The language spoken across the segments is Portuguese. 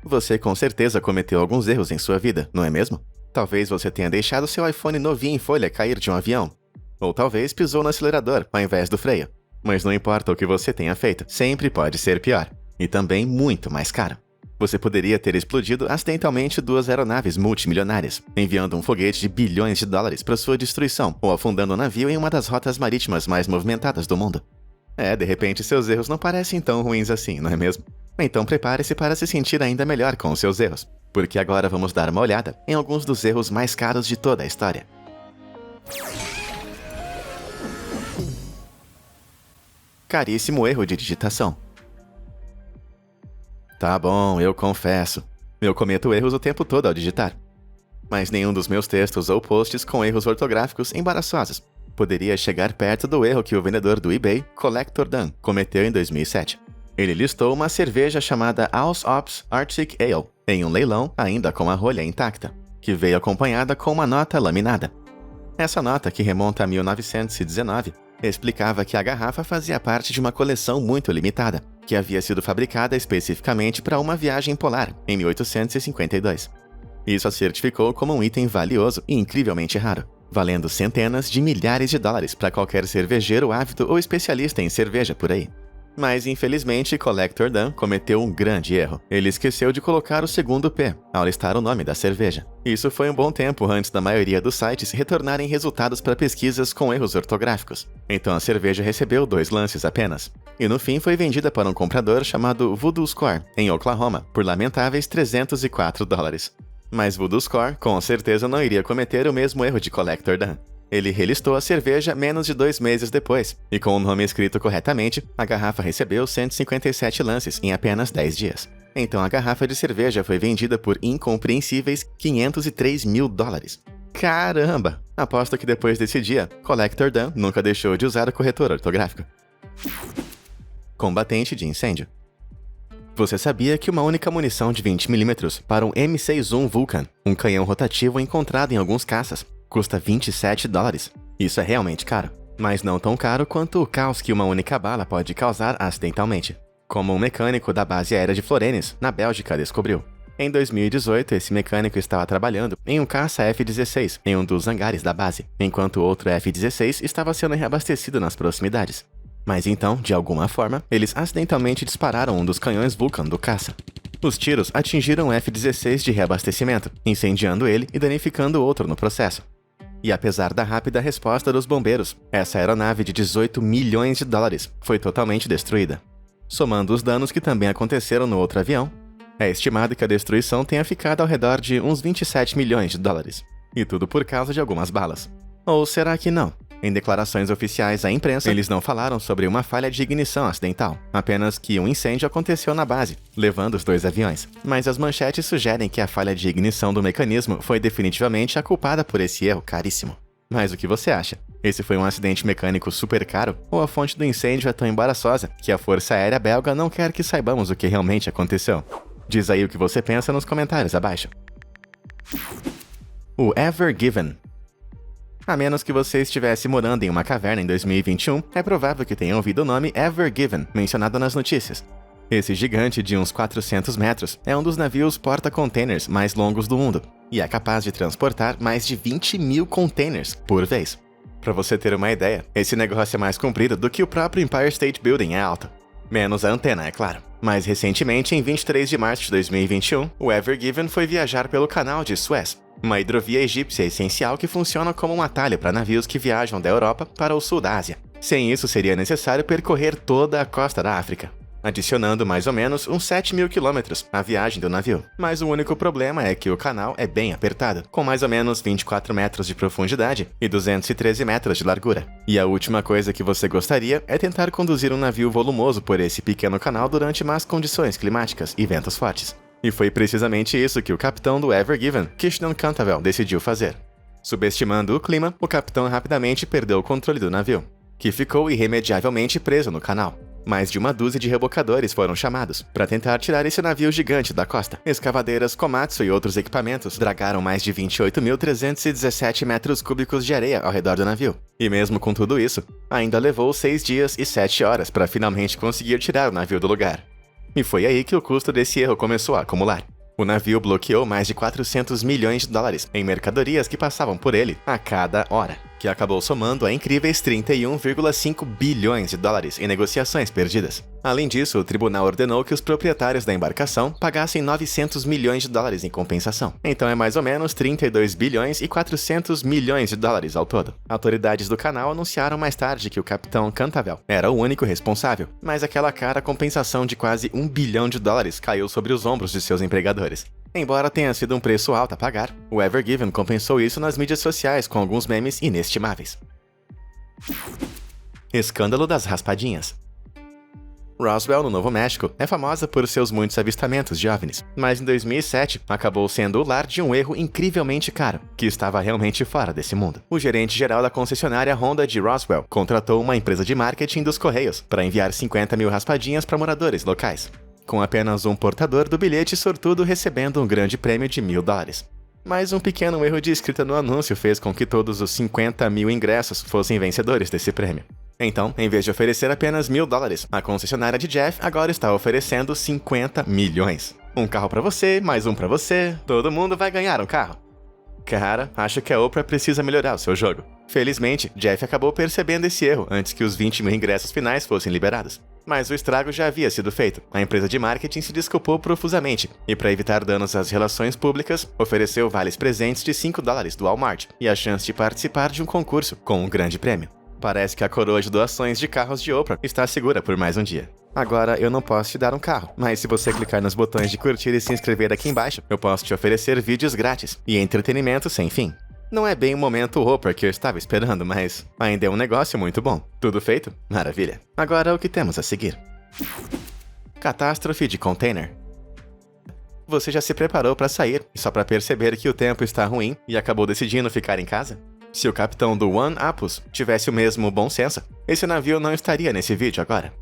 Você com certeza cometeu alguns erros em sua vida, não é mesmo? Talvez você tenha deixado seu iPhone novinho em folha cair de um avião. Ou talvez pisou no acelerador ao invés do freio. Mas não importa o que você tenha feito, sempre pode ser pior. E também muito mais caro. Você poderia ter explodido acidentalmente 2 aeronaves multimilionárias, enviando um foguete de bilhões de dólares para sua destruição, ou afundando um navio em uma das rotas marítimas mais movimentadas do mundo. De repente seus erros não parecem tão ruins assim, não é mesmo? Então prepare-se para se sentir ainda melhor com os seus erros, porque agora vamos dar uma olhada em alguns dos erros mais caros de toda a história. Caríssimo erro de digitação. Tá bom, eu confesso. Eu cometo erros o tempo todo ao digitar. Mas nenhum dos meus textos ou posts com erros ortográficos embaraçosos poderia chegar perto do erro que o vendedor do eBay, Collector Dan, cometeu em 2007. Ele listou uma cerveja chamada House Ops Arctic Ale em um leilão ainda com a rolha intacta, que veio acompanhada com uma nota laminada. Essa nota, que remonta a 1919, explicava que a garrafa fazia parte de uma coleção muito limitada, que havia sido fabricada especificamente para uma viagem polar em 1852. Isso a certificou como um item valioso e incrivelmente raro, valendo centenas de milhares de dólares para qualquer cervejeiro ávido ou especialista em cerveja por aí. Mas, infelizmente, Collector Dan cometeu um grande erro. Ele esqueceu de colocar o segundo P ao listar o nome da cerveja. Isso foi um bom tempo antes da maioria dos sites retornarem resultados para pesquisas com erros ortográficos. Então a cerveja recebeu 2 lances apenas. E no fim foi vendida para um comprador chamado Voodoo Score, em Oklahoma, por lamentáveis $304. Mas Voodoo Score com certeza não iria cometer o mesmo erro de Collector Dan. Ele relistou a cerveja menos de 2 meses depois, e com o nome escrito corretamente, a garrafa recebeu 157 lances em apenas 10 dias. Então a garrafa de cerveja foi vendida por incompreensíveis $503 mil. Caramba! Aposto que depois desse dia, Collector Dan nunca deixou de usar o corretor ortográfico. Combatente de incêndio. Você sabia que uma única munição de 20mm para um M61 Vulcan, um canhão rotativo encontrado em alguns caças, custa $27? Isso é realmente caro, mas não tão caro quanto o caos que uma única bala pode causar acidentalmente, como um mecânico da base aérea de Florêncio, na Bélgica, descobriu. Em 2018, esse mecânico estava trabalhando em um caça F-16 em um dos hangares da base, enquanto outro F-16 estava sendo reabastecido nas proximidades. Mas então, de alguma forma, eles acidentalmente dispararam um dos canhões Vulcan do caça. Os tiros atingiram o F-16 de reabastecimento, incendiando ele e danificando outro no processo. E apesar da rápida resposta dos bombeiros, essa aeronave de $18 milhões foi totalmente destruída. Somando os danos que também aconteceram no outro avião, é estimado que a destruição tenha ficado ao redor de uns $27 milhões. E tudo por causa de algumas balas. Ou será que não? Em declarações oficiais à imprensa, eles não falaram sobre uma falha de ignição acidental, apenas que um incêndio aconteceu na base, levando os 2 aviões. Mas as manchetes sugerem que a falha de ignição do mecanismo foi definitivamente a culpada por esse erro caríssimo. Mas o que você acha? Esse foi um acidente mecânico super caro? Ou a fonte do incêndio é tão embaraçosa que a Força Aérea Belga não quer que saibamos o que realmente aconteceu? Diz aí o que você pensa nos comentários abaixo. O Ever Given. A menos que você estivesse morando em uma caverna em 2021, é provável que tenha ouvido o nome Ever Given mencionado nas notícias. Esse gigante de uns 400 metros é um dos navios porta-containers mais longos do mundo, e é capaz de transportar mais de 20 mil containers por vez. Pra você ter uma ideia, esse negócio é mais comprido do que o próprio Empire State Building é alto. Menos a antena, é claro. Mais recentemente, em 23 de março de 2021, o Ever Given foi viajar pelo Canal de Suez, uma hidrovia egípcia essencial que funciona como um atalho para navios que viajam da Europa para o sul da Ásia. Sem isso, seria necessário percorrer toda a costa da África, adicionando mais ou menos uns 7.000 quilômetros à viagem do navio. Mas o único problema é que o canal é bem apertado, com mais ou menos 24 metros de profundidade e 213 metros de largura. E a última coisa que você gostaria é tentar conduzir um navio volumoso por esse pequeno canal durante más condições climáticas e ventos fortes. E foi precisamente isso que o capitão do Ever Given, Kishnan Cantavel, decidiu fazer. Subestimando o clima, o capitão rapidamente perdeu o controle do navio, que ficou irremediavelmente preso no canal. Mais de uma dúzia de rebocadores foram chamados para tentar tirar esse navio gigante da costa. Escavadeiras Komatsu e outros equipamentos dragaram mais de 28.317 metros cúbicos de areia ao redor do navio. E mesmo com tudo isso, ainda levou 6 dias e 7 horas para finalmente conseguir tirar o navio do lugar. E foi aí que o custo desse erro começou a acumular. O navio bloqueou mais de 400 milhões de dólares em mercadorias que passavam por ele a cada hora, que acabou somando a incríveis 31,5 bilhões de dólares em negociações perdidas. Além disso, o tribunal ordenou que os proprietários da embarcação pagassem 900 milhões de dólares em compensação. Então é mais ou menos 32 bilhões e 400 milhões de dólares ao todo. Autoridades do canal anunciaram mais tarde que o capitão Cantavel era o único responsável, mas aquela cara compensação de quase 1 bilhão de dólares caiu sobre os ombros de seus empregadores. Embora tenha sido um preço alto a pagar, o Ever Given compensou isso nas mídias sociais com alguns memes inestimáveis. Escândalo das raspadinhas. Roswell, no Novo México, é famosa por seus muitos avistamentos de OVNIs, mas em 2007 acabou sendo o lar de um erro incrivelmente caro, que estava realmente fora desse mundo. O gerente-geral da concessionária Honda de Roswell contratou uma empresa de marketing dos Correios para enviar 50 mil raspadinhas para moradores locais, com apenas um portador do bilhete sortudo recebendo um grande prêmio de $1.000. Mas um pequeno erro de escrita no anúncio fez com que todos os 50 mil ingressos fossem vencedores desse prêmio. Então, em vez de oferecer apenas $1.000, a concessionária de Jeff agora está oferecendo 50 milhões. Um carro pra você, mais um pra você, todo mundo vai ganhar um carro. Cara, acho que a Oprah precisa melhorar o seu jogo. Felizmente, Jeff acabou percebendo esse erro antes que os 20 mil ingressos finais fossem liberados. Mas o estrago já havia sido feito. A empresa de marketing se desculpou profusamente e, para evitar danos às relações públicas, ofereceu vales presentes de $5 do Walmart e a chance de participar de um concurso com um grande prêmio. Parece que a coroa de doações de carros de Oprah está segura por mais um dia. Agora, eu não posso te dar um carro, mas se você clicar nos botões de curtir e se inscrever aqui embaixo, eu posso te oferecer vídeos grátis e entretenimento sem fim. Não é bem o momento Oprah que eu estava esperando, mas ainda é um negócio muito bom. Tudo feito? Maravilha. Agora, o que temos a seguir? Catástrofe de container. Você já se preparou para sair só para perceber que o tempo está ruim e acabou decidindo ficar em casa? Se o capitão do One Apus tivesse o mesmo bom senso, esse navio não estaria nesse vídeo agora.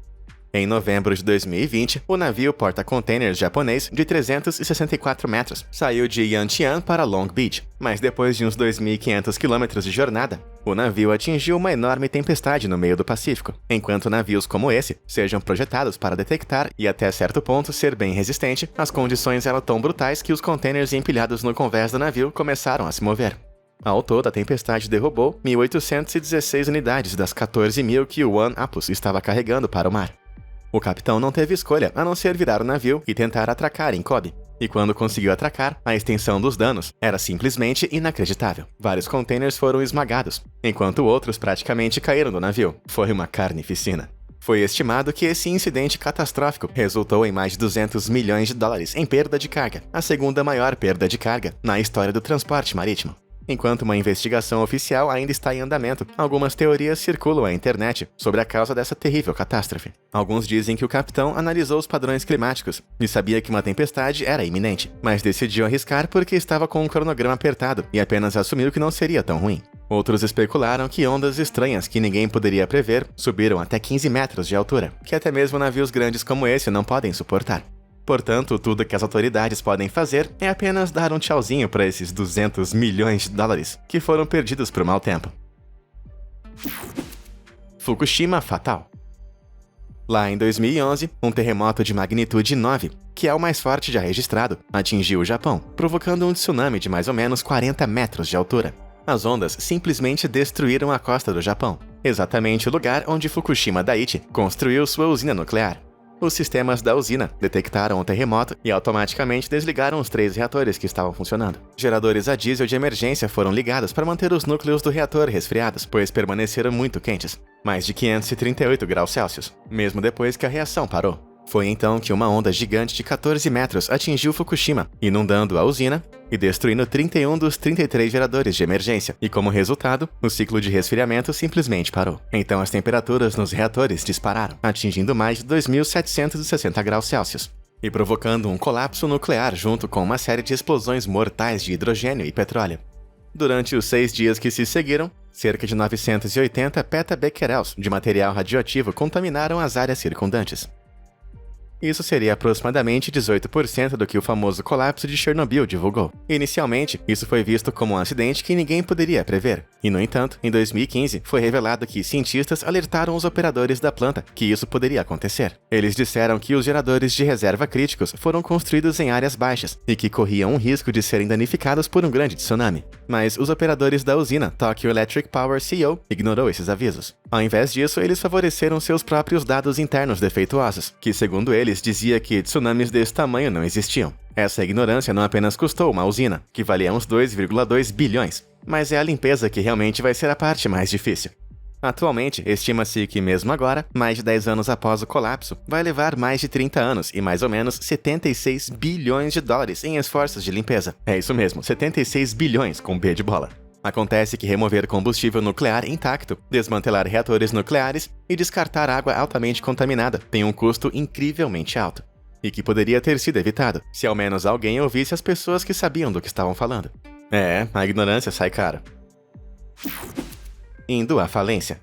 Em novembro de 2020, o navio porta-containers japonês de 364 metros saiu de Yantian para Long Beach, mas depois de uns 2.500 quilômetros de jornada, o navio atingiu uma enorme tempestade no meio do Pacífico, enquanto navios como esse sejam projetados para detectar e até certo ponto ser bem resistente, as condições eram tão brutais que os containers empilhados no convés do navio começaram a se mover. Ao todo, a tempestade derrubou 1.816 unidades das 14.000 que o One Apus estava carregando para o mar. O capitão não teve escolha a não ser virar o navio e tentar atracar em Kobe. E quando conseguiu atracar, a extensão dos danos era simplesmente inacreditável. Vários containers foram esmagados, enquanto outros praticamente caíram do navio. Foi uma carnificina. Foi estimado que esse incidente catastrófico resultou em mais de 200 milhões de dólares em perda de carga, a segunda maior perda de carga na história do transporte marítimo. Enquanto uma investigação oficial ainda está em andamento, algumas teorias circulam na internet sobre a causa dessa terrível catástrofe. Alguns dizem que o capitão analisou os padrões climáticos e sabia que uma tempestade era iminente, mas decidiu arriscar porque estava com um cronograma apertado e apenas assumiu que não seria tão ruim. Outros especularam que ondas estranhas que ninguém poderia prever subiram até 15 metros de altura, que até mesmo navios grandes como esse não podem suportar. Portanto, tudo que as autoridades podem fazer é apenas dar um tchauzinho para esses 200 milhões de dólares que foram perdidos por mau tempo. Fukushima fatal. Lá em 2011, um terremoto de magnitude 9, que é o mais forte já registrado, atingiu o Japão, provocando um tsunami de mais ou menos 40 metros de altura. As ondas simplesmente destruíram a costa do Japão, exatamente o lugar onde Fukushima Daiichi construiu sua usina nuclear. Os sistemas da usina detectaram o terremoto e automaticamente desligaram os 3 reatores que estavam funcionando. Geradores a diesel de emergência foram ligados para manter os núcleos do reator resfriados, pois permaneceram muito quentes, mais de 538 graus Celsius, mesmo depois que a reação parou. Foi então que uma onda gigante de 14 metros atingiu Fukushima, inundando a usina e destruindo 31 dos 33 geradores de emergência, e como resultado, o ciclo de resfriamento simplesmente parou. Então as temperaturas nos reatores dispararam, atingindo mais de 2.760 graus Celsius, e provocando um colapso nuclear junto com uma série de explosões mortais de hidrogênio e petróleo. Durante os 6 dias que se seguiram, cerca de 980 petabecquerels de material radioativo contaminaram as áreas circundantes. Isso seria aproximadamente 18% do que o famoso colapso de Chernobyl divulgou. Inicialmente, isso foi visto como um acidente que ninguém poderia prever. E, no entanto, em 2015, foi revelado que cientistas alertaram os operadores da planta que isso poderia acontecer. Eles disseram que os geradores de reserva críticos foram construídos em áreas baixas e que corriam um risco de serem danificados por um grande tsunami. Mas os operadores da usina Tokyo Electric Power Co. ignorou esses avisos. Ao invés disso, eles favoreceram seus próprios dados internos defeituosos, que, segundo eles, dizia que tsunamis desse tamanho não existiam. Essa ignorância não apenas custou uma usina, que valia uns 2,2 bilhões, mas é a limpeza que realmente vai ser a parte mais difícil. Atualmente, estima-se que mesmo agora, mais de 10 anos após o colapso, vai levar mais de 30 anos e mais ou menos 76 bilhões de dólares em esforços de limpeza. É isso mesmo, 76 bilhões com B de bola. Acontece que remover combustível nuclear intacto, desmantelar reatores nucleares e descartar água altamente contaminada tem um custo incrivelmente alto. E que poderia ter sido evitado, se ao menos alguém ouvisse as pessoas que sabiam do que estavam falando. A ignorância sai cara. Indo à falência.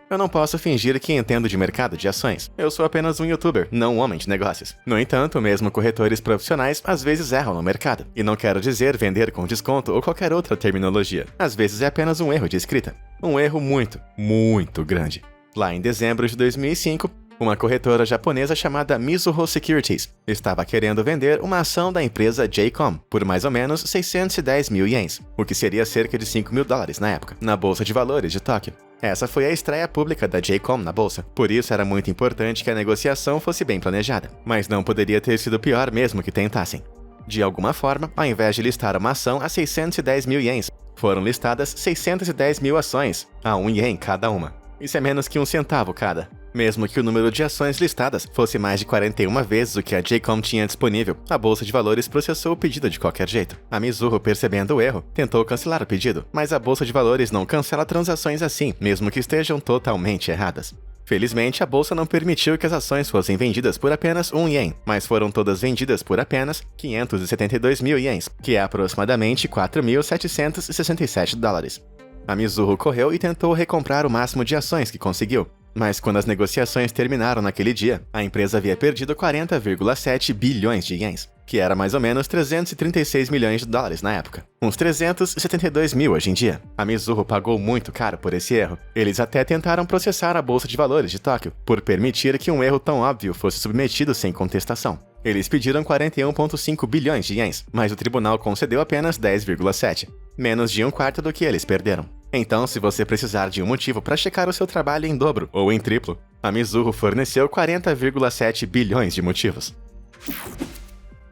Eu não posso fingir que entendo de mercado de ações. Eu sou apenas um youtuber, não um homem de negócios. No entanto, mesmo corretores profissionais às vezes erram no mercado. E não quero dizer vender com desconto ou qualquer outra terminologia. Às vezes é apenas um erro de escrita. Um erro muito, muito grande. Lá em dezembro de 2005, uma corretora japonesa chamada Mizuho Securities estava querendo vender uma ação da empresa JCOM por mais ou menos 610 mil ienes, o que seria cerca de 5 mil dólares na época, na Bolsa de Valores de Tóquio. Essa foi a estreia pública da JCOM na bolsa, por isso era muito importante que a negociação fosse bem planejada, mas não poderia ter sido pior mesmo que tentassem. De alguma forma, ao invés de listar uma ação a 610 mil ienes, foram listadas 610 mil ações, a 1 ien cada uma. Isso é menos que 1 centavo cada. Mesmo que o número de ações listadas fosse mais de 41 vezes o que a JCOM tinha disponível, a Bolsa de Valores processou o pedido de qualquer jeito. A Mizuho, percebendo o erro, tentou cancelar o pedido, mas a Bolsa de Valores não cancela transações assim, mesmo que estejam totalmente erradas. Felizmente, a bolsa não permitiu que as ações fossem vendidas por apenas 1 ien, mas foram todas vendidas por apenas 572 mil ienes, que é aproximadamente 4.767 dólares. A Mizuho correu e tentou recomprar o máximo de ações que conseguiu. Mas quando as negociações terminaram naquele dia, a empresa havia perdido 40,7 bilhões de ienes, que era mais ou menos 336 milhões de dólares na época. Uns 372 mil hoje em dia. A Mizuho pagou muito caro por esse erro. Eles até tentaram processar a Bolsa de Valores de Tóquio, por permitir que um erro tão óbvio fosse submetido sem contestação. Eles pediram 41,5 bilhões de ienes, mas o tribunal concedeu apenas 10,7, menos de 1/4 do que eles perderam. Então, se você precisar de um motivo para checar o seu trabalho em dobro ou em triplo, a Mizuho forneceu 40,7 bilhões de motivos.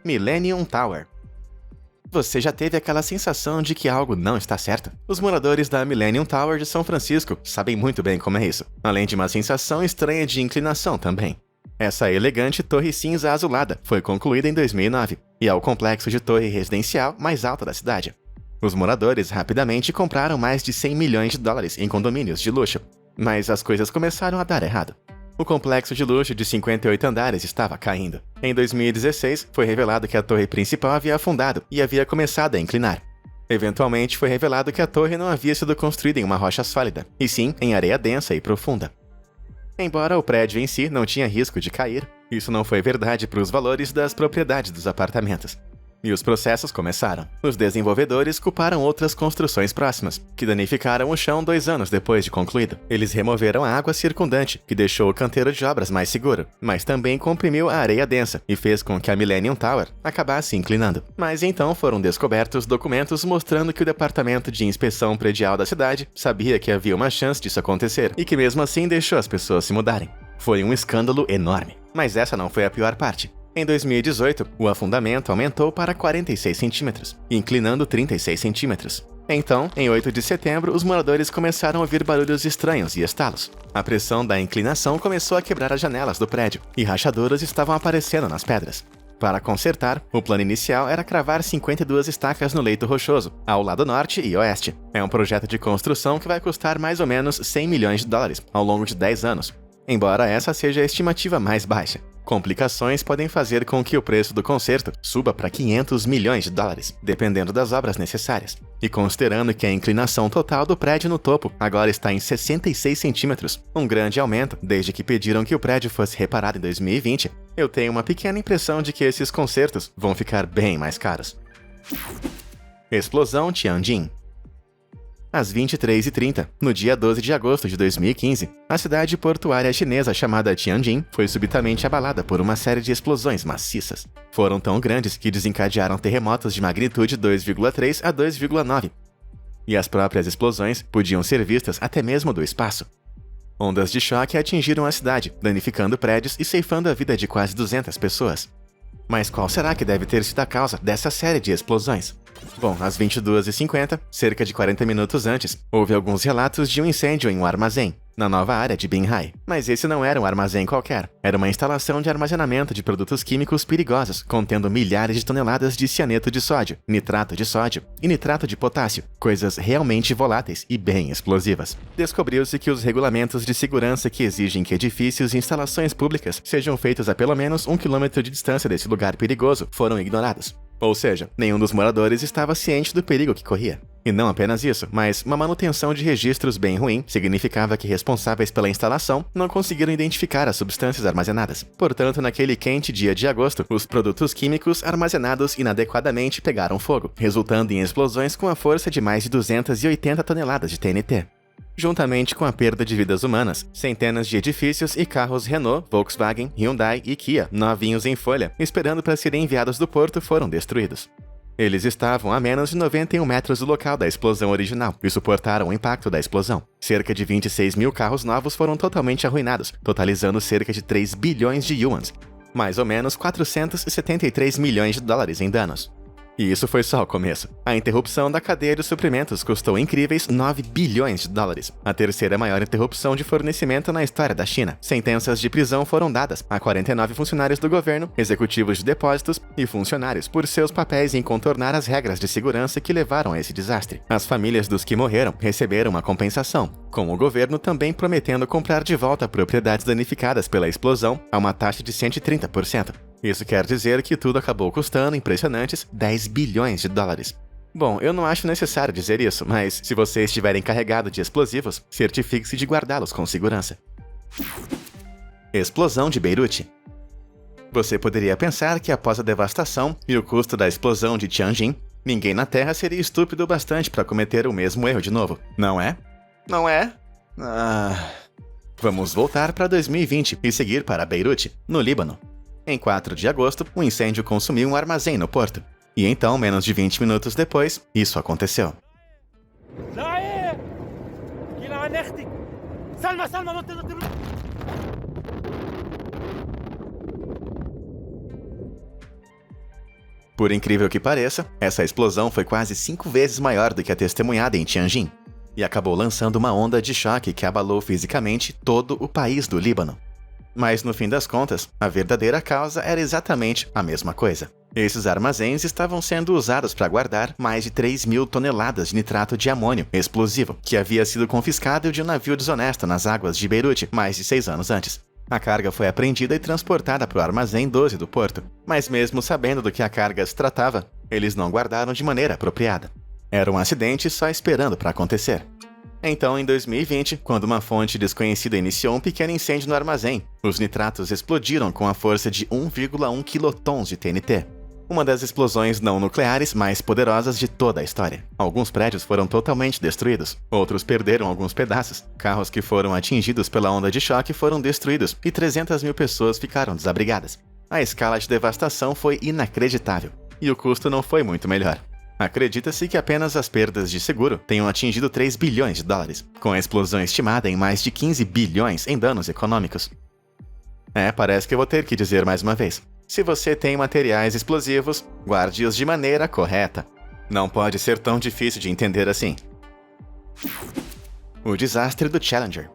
Millennium Tower. Você já teve aquela sensação de que algo não está certo? Os moradores da Millennium Tower de São Francisco sabem muito bem como é isso, além de uma sensação estranha de inclinação também. Essa elegante torre cinza azulada foi concluída em 2009 e é o complexo de torre residencial mais alto da cidade. Os moradores rapidamente compraram mais de 100 milhões de dólares em condomínios de luxo, mas as coisas começaram a dar errado. O complexo de luxo de 58 andares estava caindo. Em 2016, foi revelado que a torre principal havia afundado e havia começado a inclinar. Eventualmente, foi revelado que a torre não havia sido construída em uma rocha sólida, e sim em areia densa e profunda. Embora o prédio em si não tinha risco de cair, isso não foi verdade para os valores das propriedades dos apartamentos. E os processos começaram. Os desenvolvedores culparam outras construções próximas, que danificaram o chão 2 anos depois de concluído. Eles removeram a água circundante, que deixou o canteiro de obras mais seguro, mas também comprimiu a areia densa e fez com que a Millennium Tower acabasse inclinando. Mas então foram descobertos documentos mostrando que o Departamento de Inspeção Predial da cidade sabia que havia uma chance disso acontecer e que mesmo assim deixou as pessoas se mudarem. Foi um escândalo enorme. Mas essa não foi a pior parte. Em 2018, o afundamento aumentou para 46 centímetros, inclinando 36 centímetros. Então, em 8 de setembro, os moradores começaram a ouvir barulhos estranhos e estalos. A pressão da inclinação começou a quebrar as janelas do prédio, e rachaduras estavam aparecendo nas pedras. Para consertar, o plano inicial era cravar 52 estacas no leito rochoso, ao lado norte e oeste. É um projeto de construção que vai custar mais ou menos 100 milhões de dólares ao longo de 10 anos. Embora essa seja a estimativa mais baixa. Complicações podem fazer com que o preço do conserto suba para 500 milhões de dólares, dependendo das obras necessárias. E considerando que a inclinação total do prédio no topo agora está em 66 centímetros, um grande aumento desde que pediram que o prédio fosse reparado em 2020, eu tenho uma pequena impressão de que esses consertos vão ficar bem mais caros. Explosão Tianjin. Às 23h30, no dia 12 de agosto de 2015, a cidade portuária chinesa chamada Tianjin foi subitamente abalada por uma série de explosões maciças. Foram tão grandes que desencadearam terremotos de magnitude 2,3 a 2,9. E as próprias explosões podiam ser vistas até mesmo do espaço. Ondas de choque atingiram a cidade, danificando prédios e ceifando a vida de quase 200 pessoas. Mas qual será que deve ter sido a causa dessa série de explosões? Bom, às 22h50, cerca de 40 minutos antes, houve alguns relatos de um incêndio em um armazém, na nova área de Binhai. Mas esse não era um armazém qualquer, era uma instalação de armazenamento de produtos químicos perigosos, contendo milhares de toneladas de cianeto de sódio, nitrato de sódio e nitrato de potássio, coisas realmente voláteis e bem explosivas. Descobriu-se que os regulamentos de segurança que exigem que edifícios e instalações públicas sejam feitos a pelo menos 1 quilômetro de distância desse lugar perigoso foram ignorados. Ou seja, nenhum dos moradores estava ciente do perigo que corria. E não apenas isso, mas uma manutenção de registros bem ruim significava que responsáveis pela instalação não conseguiram identificar as substâncias armazenadas. Portanto, naquele quente dia de agosto, os produtos químicos armazenados inadequadamente pegaram fogo, resultando em explosões com a força de mais de 280 toneladas de TNT. Juntamente com a perda de vidas humanas, centenas de edifícios e carros Renault, Volkswagen, Hyundai e Kia, novinhos em folha, esperando para serem enviados do porto, foram destruídos. Eles estavam a menos de 91 metros do local da explosão original e suportaram o impacto da explosão. Cerca de 26 mil carros novos foram totalmente arruinados, totalizando cerca de 3 bilhões de yuans, mais ou menos 473 milhões de dólares em danos. E isso foi só o começo. A interrupção da cadeia de suprimentos custou incríveis 9 bilhões de dólares, a terceira maior interrupção de fornecimento na história da China. Sentenças de prisão foram dadas a 49 funcionários do governo, executivos de depósitos e funcionários por seus papéis em contornar as regras de segurança que levaram a esse desastre. As famílias dos que morreram receberam uma compensação, com o governo também prometendo comprar de volta propriedades danificadas pela explosão a uma taxa de 130%. Isso quer dizer que tudo acabou custando impressionantes 10 bilhões de dólares. Bom, eu não acho necessário dizer isso, mas se você estiver encarregado de explosivos, certifique-se de guardá-los com segurança. Explosão de Beirute. Você poderia pensar que após a devastação e o custo da explosão de Tianjin, ninguém na Terra seria estúpido bastante para cometer o mesmo erro de novo, não é? Não é? Vamos voltar para 2020 e seguir para Beirute, no Líbano. Em 4 de agosto, um incêndio consumiu um armazém no porto. E então, menos de 20 minutos depois, isso aconteceu. Por incrível que pareça, essa explosão foi quase 5 vezes maior do que a testemunhada em Tianjin, e acabou lançando uma onda de choque que abalou fisicamente todo o país do Líbano. Mas no fim das contas, a verdadeira causa era exatamente a mesma coisa. Esses armazéns estavam sendo usados para guardar mais de 3 mil toneladas de nitrato de amônio explosivo, que havia sido confiscado de um navio desonesto nas águas de Beirute mais de 6 anos antes. A carga foi apreendida e transportada para o armazém 12 do porto, mas mesmo sabendo do que a carga se tratava, eles não guardaram de maneira apropriada. Era um acidente só esperando para acontecer. Então, em 2020, quando uma fonte desconhecida iniciou um pequeno incêndio no armazém, os nitratos explodiram com a força de 1,1 quilotons de TNT. Uma das explosões não nucleares mais poderosas de toda a história. Alguns prédios foram totalmente destruídos, outros perderam alguns pedaços, carros que foram atingidos pela onda de choque foram destruídos e 300 mil pessoas ficaram desabrigadas. A escala de devastação foi inacreditável, e o custo não foi muito melhor. Acredita-se que apenas as perdas de seguro tenham atingido 3 bilhões de dólares, com a explosão estimada em mais de 15 bilhões em danos econômicos. Parece que eu vou ter que dizer mais uma vez. Se você tem materiais explosivos, guarde-os de maneira correta. Não pode ser tão difícil de entender assim. O desastre do Challenger.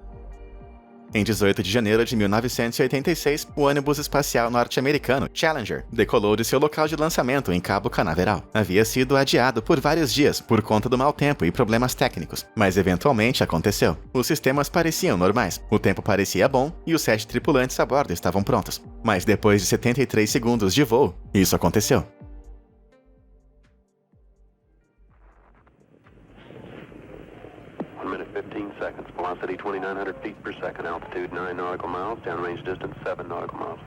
Em 18 de janeiro de 1986, o ônibus espacial norte-americano Challenger decolou de seu local de lançamento em Cabo Canaveral. Havia sido adiado por vários dias por conta do mau tempo e problemas técnicos, mas eventualmente aconteceu. Os sistemas pareciam normais, o tempo parecia bom e os 7 tripulantes a bordo estavam prontos. Mas depois de 73 segundos de voo, isso aconteceu. Velocity 2,900 feet per second, altitude 9 nautical miles, downrange distance 7 nautical miles.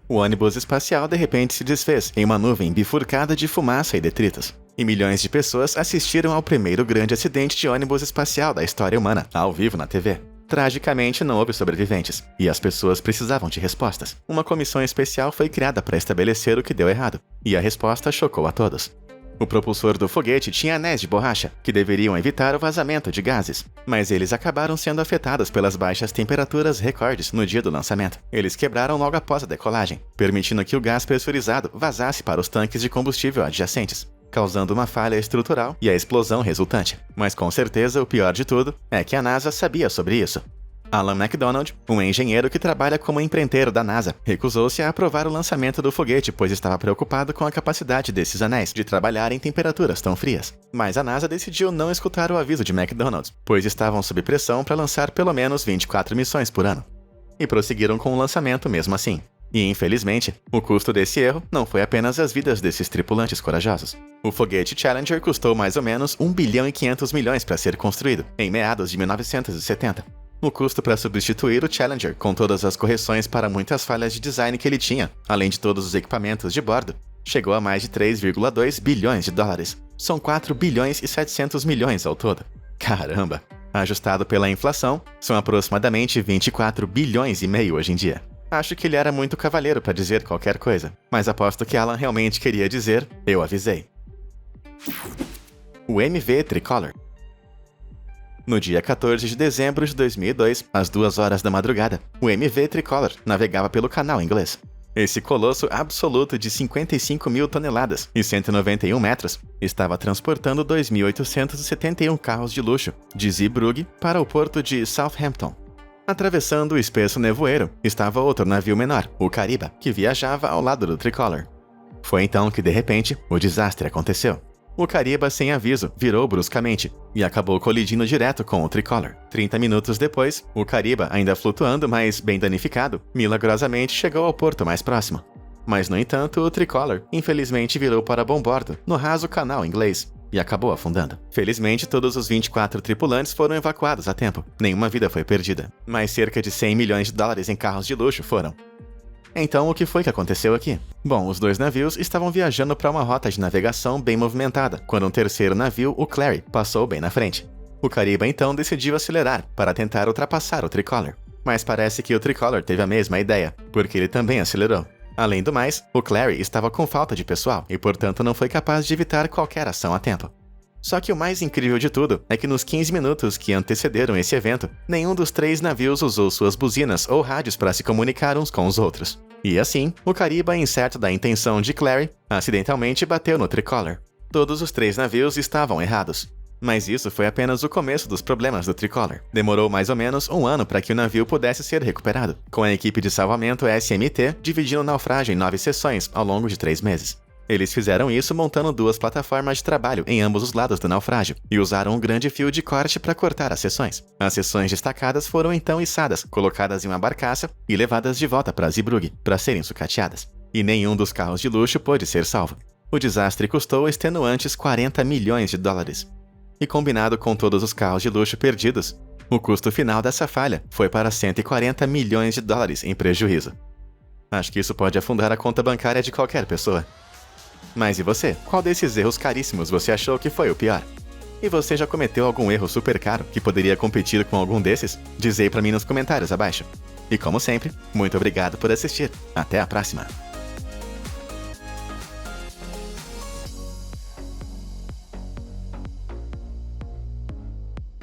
O ônibus espacial de repente se desfez em uma nuvem bifurcada de fumaça e detritos. E milhões de pessoas assistiram ao primeiro grande acidente de ônibus espacial da história humana, ao vivo na TV. Tragicamente, não houve sobreviventes, e as pessoas precisavam de respostas. Uma comissão especial foi criada para estabelecer o que deu errado, e a resposta chocou a todos. O propulsor do foguete tinha anéis de borracha, que deveriam evitar o vazamento de gases, mas eles acabaram sendo afetados pelas baixas temperaturas recordes no dia do lançamento. Eles quebraram logo após a decolagem, permitindo que o gás pressurizado vazasse para os tanques de combustível adjacentes, causando uma falha estrutural e a explosão resultante. Mas com certeza o pior de tudo é que a NASA sabia sobre isso. Alan McDonald, um engenheiro que trabalha como empreiteiro da NASA, recusou-se a aprovar o lançamento do foguete, pois estava preocupado com a capacidade desses anéis de trabalhar em temperaturas tão frias. Mas a NASA decidiu não escutar o aviso de McDonald, pois estavam sob pressão para lançar pelo menos 24 missões por ano. E prosseguiram com o lançamento mesmo assim. E, infelizmente, o custo desse erro não foi apenas as vidas desses tripulantes corajosos. O foguete Challenger custou mais ou menos 1 bilhão e 500 milhões para ser construído, em meados de 1970. O custo para substituir o Challenger, com todas as correções para muitas falhas de design que ele tinha, além de todos os equipamentos de bordo, chegou a mais de 3,2 bilhões de dólares. São 4 bilhões e 700 milhões ao todo. Caramba! Ajustado pela inflação, são aproximadamente 24 bilhões e meio hoje em dia. Acho que ele era muito cavalheiro para dizer qualquer coisa, mas aposto que Alan realmente queria dizer, eu avisei. O MV Tricolor. No dia 14 de dezembro de 2002, às 2 horas da madrugada, o MV Tricolor navegava pelo canal inglês. Esse colosso absoluto de 55 mil toneladas e 191 metros estava transportando 2.871 carros de luxo de Zeebrugge para o porto de Southampton. Atravessando o espesso nevoeiro estava outro navio menor, o Cariba, que viajava ao lado do Tricolor. Foi então que, de repente, o desastre aconteceu. O Cariba, sem aviso, virou bruscamente e acabou colidindo direto com o Tricolor. 30 minutos depois, o Cariba, ainda flutuando, mas bem danificado, milagrosamente chegou ao porto mais próximo. Mas, no entanto, o Tricolor, infelizmente, virou para bombordo, no raso canal inglês, e acabou afundando. Felizmente, todos os 24 tripulantes foram evacuados a tempo. Nenhuma vida foi perdida, mas cerca de 100 milhões de dólares em carros de luxo foram. Então, o que foi que aconteceu aqui? Bom, os dois navios estavam viajando para uma rota de navegação bem movimentada, quando um terceiro navio, o Clary, passou bem na frente. O Cariba então decidiu acelerar para tentar ultrapassar o Tricolor. Mas parece que o Tricolor teve a mesma ideia, porque ele também acelerou. Além do mais, o Clary estava com falta de pessoal e, portanto, não foi capaz de evitar qualquer ação a tempo. Só que o mais incrível de tudo é que nos 15 minutos que antecederam esse evento, nenhum dos 3 navios usou suas buzinas ou rádios para se comunicar uns com os outros. E assim, o Cariba, incerto da intenção de Clary, acidentalmente bateu no Tricolor. Todos os 3 navios estavam errados. Mas isso foi apenas o começo dos problemas do Tricolor. Demorou mais ou menos 1 ano para que o navio pudesse ser recuperado, com a equipe de salvamento SMT dividindo o naufrágio em 9 sessões ao longo de 3 meses. Eles fizeram isso montando 2 plataformas de trabalho em ambos os lados do naufrágio e usaram um grande fio de corte para cortar as seções. As seções destacadas foram então içadas, colocadas em uma barcaça e levadas de volta para Zeebrugge para serem sucateadas. E nenhum dos carros de luxo pôde ser salvo. O desastre custou extenuantes 40 milhões de dólares. E combinado com todos os carros de luxo perdidos, o custo final dessa falha foi para 140 milhões de dólares em prejuízo. Acho que isso pode afundar a conta bancária de qualquer pessoa. Mas e você? Qual desses erros caríssimos você achou que foi o pior? E você já cometeu algum erro super caro que poderia competir com algum desses? Diz aí pra mim nos comentários abaixo. E como sempre, muito obrigado por assistir. Até a próxima!